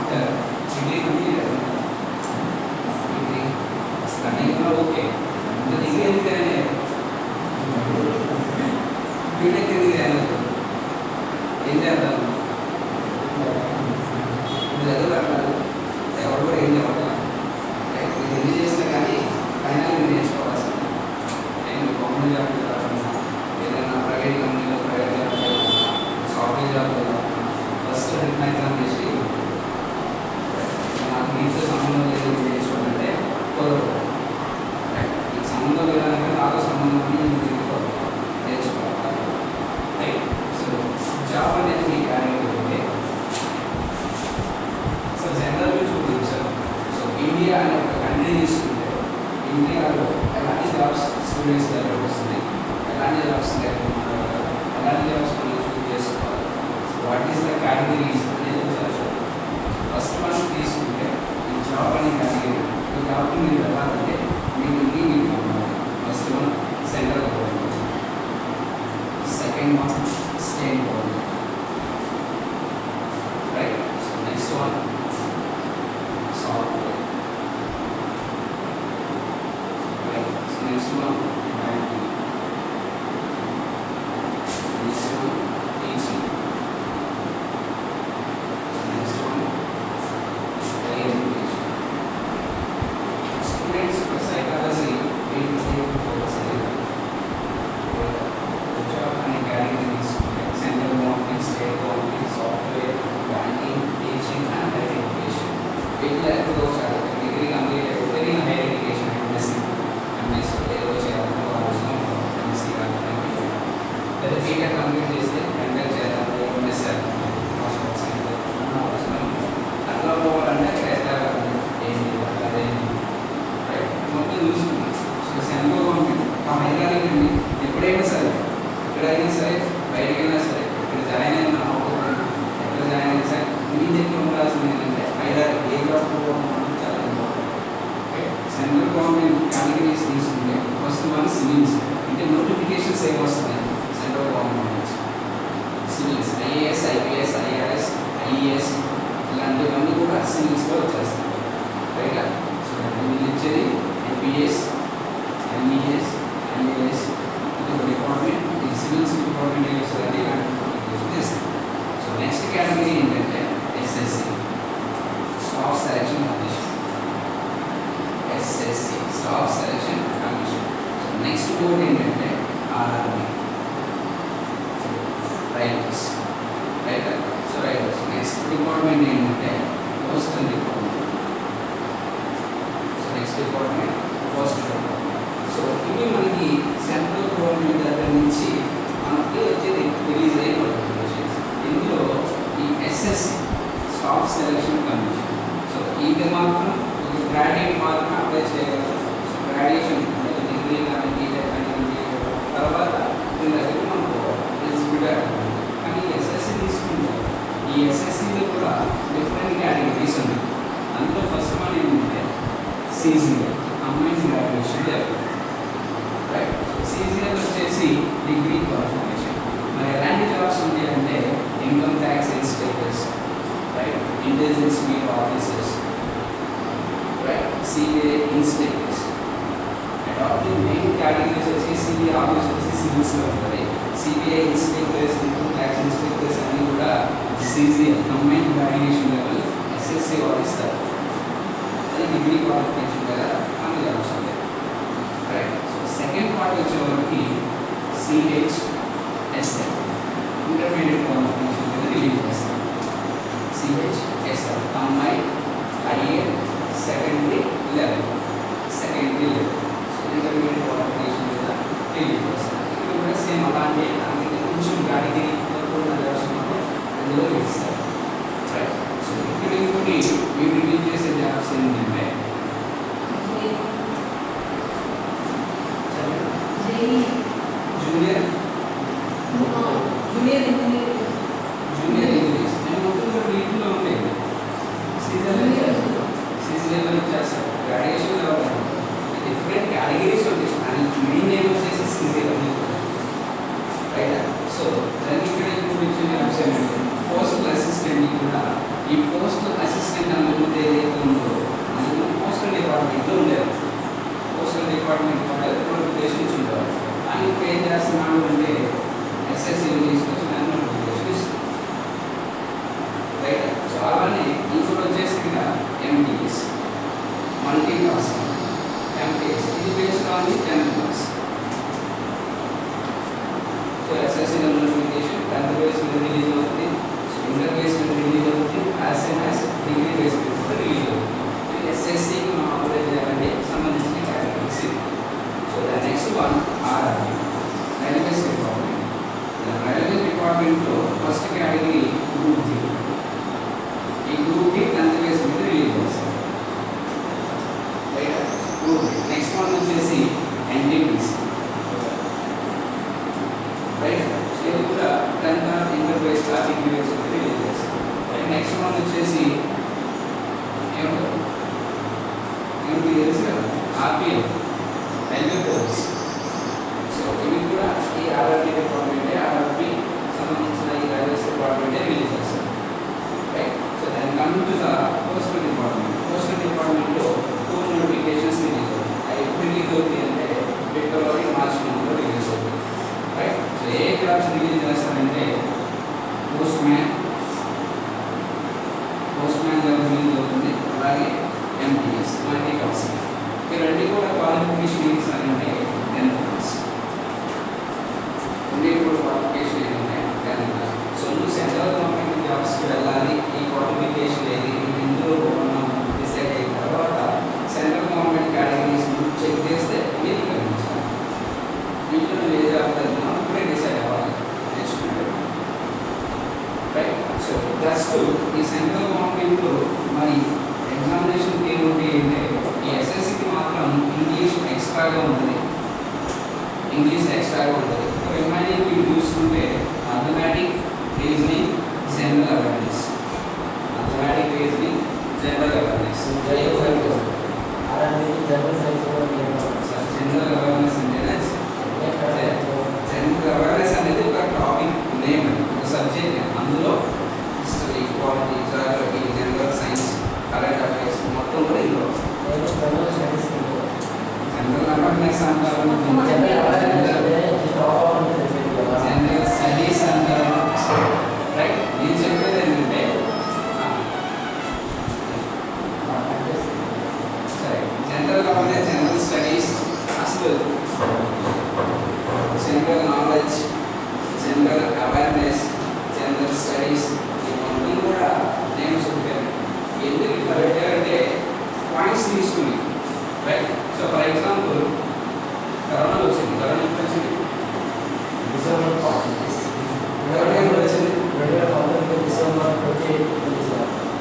After degree complete degree studying okay degree ఎందుకనే BTech ఎందుకు ఏం చేద్దాం చదువు ఎవరు కూడా ఏం చెప్పాలి ఎన్ని చేసినా కానీ ఫైనల్ నేర్చుకోవాల్సింది నేను గవర్నమెంట్ జాబ్ కావాలన్నా ఏదైనా ప్రైవేట్ కంపెనీలో ప్రైవేట్ జాబ్ చేయాలన్నా సాఫ్ట్వేర్ జాబ్ చేయాలన్నా ఫస్ట్ రిటర్న్ ఎగ్జామ్ చేసి నాకు నీతో సంబంధం లేదు నేర్చుకోవాలంటే కోరుకోవాలి నీకు సంబంధం లేదంటే నాతో సంబంధం నేర్చుకోవాలి రైట్ సో జాబ్ అనేది మీ క్యారియర్ ఉంటే సో జనరల్గా చూపించారు సో ఇండియా అనే ఒక కంట్రీ తీసుకుంటే ఇండియాలో ఎలాంటి జాబ్స్ స్టూడెంట్స్ దగ్గర వస్తున్నాయి ఎలాంటి జాబ్స్ ఎలాంటి జాబ్స్ మనం చూస్ చేసుకోవాలి వాట్ ఈస్ ద కేటగిరీస్ అనేది ఒకసారి ఫస్ట్ మనం తీసుకుంటే ఈ జాబ్ అనే కేటగిరీ ఈ జాబ్కి మీరు వెళ్ళాలంటే మీకు first one central government second one state government right so next one software right so next one banking next one teaching next one higher education students for psychology focus job and categories central government state government software banking teaching and higher education వీటిలో ఎక్కువ వచ్చారు degree complete అయిపోతే నేను higher education MSc ఏదో చేయాలని అవసరం MSc కావాలి లేదా బీటెక్ కంప్లీట్ చేస్తే ఎంటెక్ చేయాలి ఎంఎస్ అవసరం అట్లా పోవాలంటే ఏంటి అదే మొత్తం చూసుకున్నాం సో సెంట్రల్ గవర్నమెంట్ మా హైదరాబాద్ ఎప్పుడైనా సరే ఎక్కడైనా సరే బయటికి వెళ్ళినా సరే ఇక్కడ జాయిన్ అయినా ఎక్కడ జాయిన్ అయినా సరే మీ దగ్గర ఉండాల్సింది ఏంటంటే ఏ జాబ్ చాలా ఇంపార్టెంట్ సెంట్రల్ గవర్నమెంట్ కేటగిరీస్ తీసుకుంటే ఫస్ట్ వన్ సివిల్స్ అంటే నోటిఫికేషన్స్ ఏమొస్తున్నాయి సెంట్రల్ గవర్నమెంట్ నుంచి civils IAS IPS IRS IES ఇలాంటివన్నీ కూడా సివిల్స్లో వచ్చేస్తాయి రైట్ సో వీళ్ళు ఇచ్చేది ఐపీఎస్ ఐఈఎస్ ఐఏఎస్ ఇది డిపార్ట్మెంట్ ఇది సివిల్స్ డిపార్ట్మెంట్ ఏం వస్తుందంటే ఇలాంటి చేస్తాయి సో నెక్స్ట్ కేటగిరీ ఏంటంటే SSC staff selection commission SSC staff selection commission so next board ఏంటంటే RRB railways right so railways next department ఏంటంటే postal department so next department postal department so ఇవి మనకి central government దగ్గర నుంచి మనకి వచ్చేది release అయిన నోటిఫికేషన్స్ ఇందులో ఈ SSC staff selection commission so ఇది మాత్రం గ్రాడ్యుయేట్ మాత్రం అప్లై చేయగలరు సో గ్రాడ్యుయేషన్ అంటే డిగ్రీ కానీ బీటెక్ కానీ తర్వాత దీని దగ్గర మనకు ఎలిజిబిలిటీ కానీ ఎస్ఎస్సి తీసుకుంటే ఈ ఎస్ఎస్సిలో కూడా డిఫరెంట్ కేటగిరీస్ ఉన్నాయి అందులో ఫస్ట్ వన్ ఏంటంటే CGL combined graduation level right so CGL వచ్చేసి డిగ్రీ క్వాలిఫికేషన్ మరి ఎలాంటి జాబ్స్ ఉంటాయి అంటే income tax inspectors right intelligence meet officers right CA inspectors and all the main categories of CA officers civils lo untadi CBI inspectors income tax inspectors ani kuda CCA combined graduation level SSC వాడిస్తారు అది degree qualification కదా అని తెలుస్తుంది right so second part వచ్చేవరకు CHSL intermediate qualification కదా release చేస్తారు CHSL combined higher secondary level so intermediate qualification మీద release చేస్తారు ఇక్కడ కూడా సేమ్ అలాంటి దానికి కొంచెం కేటగిరీ అందులో ఇస్తారు రైట్ సో ఇక్కడ ఇంకోటి మీరు రిలీజ్ చేసే జాబ్స్ ఏంటంటే జూనియర్ ఇంజనీర్స్ నేను మొత్తం వీటిలో ఉంటాయి సీజన్ చేస్తారు గ్రాడ్యుయేషన్ డిఫరెంట్ కేటగిరీస్ ఉంటాయి అని మెయిన్ నేమ్ వచ్చేసి సీజన్ రైట్ సో దానికి ఇక్కడ ఇప్పుడు ఇచ్చిన పోస్టల్ అసిస్టెంట్ కూడా ఈ పోస్టల్ అసిస్టెంట్ వచ్చేసి ఏమంటారు మీకు తెలుసు కదా ఆర్పిఎం రైల్వే పోలీస్. సో ఇవి కూడా ఈ ఆర్ఆర్బీ డిపార్ట్మెంటే ఆర్ఆర్బీ సంబంధించిన ఈ రైల్వేస్ డిపార్ట్మెంటే రిలీజ్ చేస్తారు. రైట్. సో దాని coming to the postal department. Postal డిపార్ట్మెంట్లో 2 నోటిఫికేషన్స్ రిలీజ్ అవుతాయి. అవి ఎప్పుడు రిలీజ్ అవుతాయి అంటే ఫిబ్రవరి మార్చ్ మంత్లో రిలీజ్ అవుతాయి. రైట్. సో ఏ జాబ్స్ రిలీజ్ చేస్తారంటే పోస్ట్ మ్యాన్ జాబ్ రిలీజ్ అవుతుంది. అలాగే ఎంటీఎస్ మల్టీ టాస్కింగ్. ఈ రెండు కూడా క్వాలిఫికేషన్ ఏం అంటే 10 క్లాస్. అన్ని కూడా క్వాలిఫికేషన్ ఏంటంటే 10 క్లాస్. సో నువ్వు సెంట్రల్ గవర్నమెంట్ జాబ్స్కి వెళ్ళాలి, ఈ క్వాలిఫికేషన్ ఏది ఇందులో మనం డిసైడ్ అయిన తర్వాత సెంట్రల్ గవర్నమెంట్ కేటగిరీస్ చెక్ చేస్తే మీరు గమనించాలి. వీటిలో ఏ జాబ్ వెళ్తున్నాం ఇప్పుడే డిసైడ్ అవ్వాలి నేర్చుకుంటే. రైట్. సో ప్లస్ ఈ సెంట్రల్ గవర్నమెంట్లో మరి ఎగ్జామినేషన్ ఏమిటి అంటే ఈ ఎస్ఎస్సికి మాత్రం ఇంగ్లీష్ ఎక్స్ట్రాగా ఉంటుంది. రిమైనింగ్ మీరు చూసుకుంటే mathematic, reasoning, general awareness. General awareness అనేది ఒక టాపిక్ నేమ్, ఒక సబ్జెక్ట్. అందులో history, polity, geography, general science, current affairs మొత్తం కూడా ఇందులో వస్తాయి. జనరల్ అవేర్నెస్ అంటారు, జనరల్ స్టడీస్ అంటారు. రైట్. నేను చెప్పేది ఏంటంటే సరే జనరల్ అవేర్నెస్, జనరల్ స్టడీస్, అసలు general knowledge, general awareness, general studies ఇవన్నీ కూడా నేను చెప్పాను. ఎందుకు ఇట్లా పెట్టారంటే పాయింట్స్ తీసుకుని. Right. So for example corona వచ్చింది. కరోనా ఎప్పుడు వచ్చింది? డిసెంబర్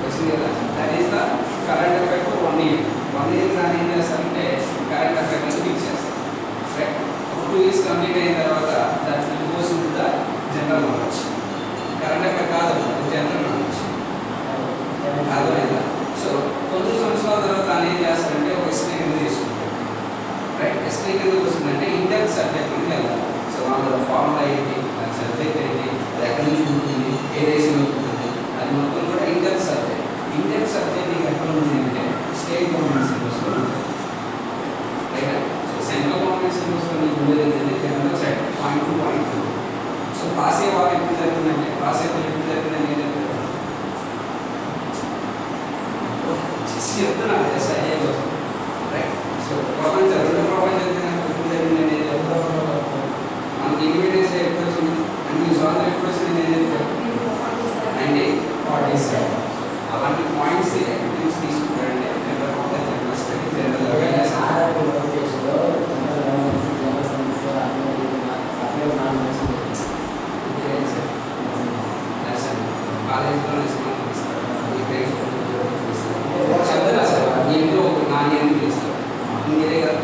వచ్చింది కదా. That is the current affair for 1 year. 1 year దాన్ని ఏం చేస్తారంటే కరెంట్ అఫైర్ అనేది ఫిక్స్ చేస్తారు. రైట్. 2 years కంప్లీట్ అయిన తర్వాత that will goes into the general knowledge. Current affair కాదు, జనరల్ నాలెడ్జ్. అర్థమైందా? సో కొన్ని సంవత్సరాల తర్వాత దాన్ని ఏం చేస్తారంటే ఒక ఎస్టీ కింద తీసుకుంటారు. రైట్. ఎస్టీ కింద వస్తుందంటే ఇంటర్ సబ్జెక్ట్ కింద వెళ్ళాలి. సో అందులో ఫార్ములా ఏంటి, దాని సబ్జెక్ట్ ఏంటి, అది ఎక్కడి నుంచి ఉంటుంది, ఏ దేశంలో ఉంటుంది, అది మొత్తం కూడా ఇంటర్ సబ్జెక్ట్. ఇంటర్ సబ్జెక్ట్ నీకు ఎక్కడ ఉంది అంటే స్టేట్ గవర్నమెంట్ సిలబస్లో ఉంటుంది. రైట్. సో సెంట్రల్ గవర్నమెంట్ సిలబస్లో నీకు ఉండేది ఏంటంటే general side point 2. So pass అయ్యే వాళ్ళు ఎప్పుడు జరిగిందంటే పాస్ అయిపోయి ఎప్పుడు జరిగిందని ఏం చెప్తారు చెప్తున్నా అయ్యే కోసం. రైట్. సో ప్రపంచం ఎప్పుడు జరిగిందని ఏం చెప్తారు మనకి ఇండిపెండెన్స్ డే ఎప్పుడు వచ్చింది, అన్ని స్వాతంత్రం ఎప్పుడు వచ్చింది ఏం చెప్తారు 1947. అలాంటి పాయింట్స్ ఎక్కడి నుంచి తీసుకుంటారంటే జనరల్ స్టడీ, జనరల్ అవేర్నెస్. కాలేజీలో చెప్తారా సార్ ఇంట్లో ఒక నాని అని పిలుస్తారు. ఇంకేదే కదా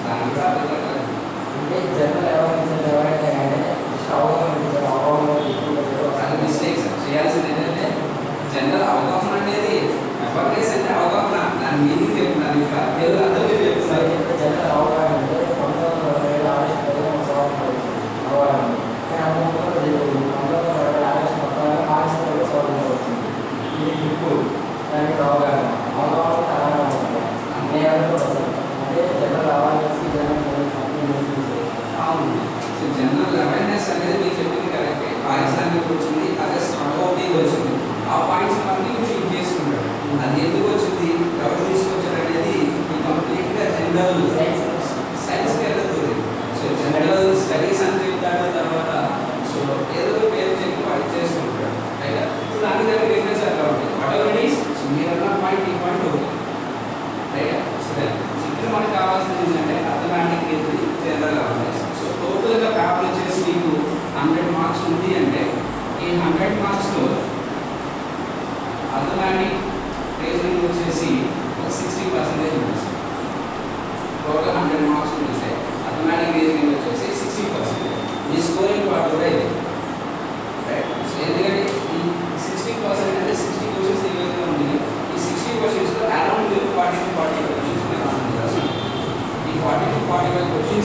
దాని ప్రార్థన కాదు. అది మిస్టేక్ సార్. చేయాల్సింది ఏంటంటే జనరల్ అవగాహన అనేది అవేర్నెస్ అంటే అవగాహన, దాని మీనింగ్ చెప్తున్నాను. ఇంకా ఏదో అర్థం చెప్తున్నారు. జనరల్ అవగాహన అంటే 1927 ఆగస్టు 15 సంవత్సరాలు అవగాహన. ఇది ఇప్పుడు దానికి అవగాహన అవగాహన అన్నీ వస్తుంది. అంటే జనరల్ అవేర్నెస్కి అవును. సో జనరల్ అవేర్నెస్ అనేది మీకు చెప్పింది కరెక్టే. పాకిస్తాన్కి వచ్చింది, ఆగస్ట్ 12 వచ్చింది. ఆ పాయింట్స్ అన్నీ ఫిట్ చేసుకుంటాడు. అది ఎందుకు వచ్చింది, ఎవరు తీసుకొచ్చారు అనేది కంప్లీట్గా జనరల్ సైన్స్కి వెళ్తుంది. సో జనరల్ స్టడీస్ అని చెప్తాడు. తర్వాత సో ఏదో పేరు చెప్పి వాడు చేస్తుంటాడు. రైట్. ఇప్పుడు అన్ని దగ్గర రిఫరెన్స్ అట్లా ఉంటాయి. What ever it is, so మీరు అన్న పాయింట్ ఈ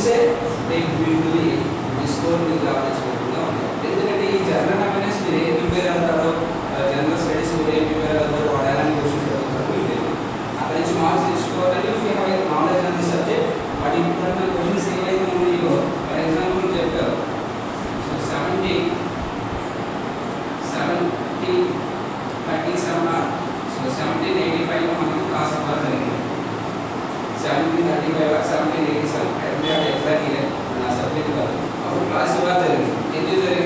చూసే వీళ్ళు ఈ స్కోర్ మీకు రావాల్సినట్టుగా ఉంది. ఎందుకంటే ఈ జనరల్ అవేర్నెస్ మీరు ఏ ప్రిపేర్ అవుతారో, జనరల్ స్టడీస్ మీరు ఏ ప్రిపేర్ అవుతారో, వాడు ఎలాంటి క్వశ్చన్స్ చదువుతారో మీకు తెలియదు. అక్కడి నుంచి మార్క్స్ తెచ్చుకోవాలని if you have knowledge on the subject, వాటి ఇంపార్టెంట్ క్వశ్చన్స్ ఏవైతే ఉన్నాయో ఫర్ ఎగ్జాంపుల్ చెప్పారు. సో 70 37 సో 1785 లో మనకు క్లాస్ అవ్వాలి జరిగింది. 1735 1787 ఎగ్జాక్ట్ ఇయర్ నా సబ్జెక్ట్ కాదు. అప్పుడు క్లాస్ ఇవ్వాలి జరిగింది. ఎందుకు జరిగింది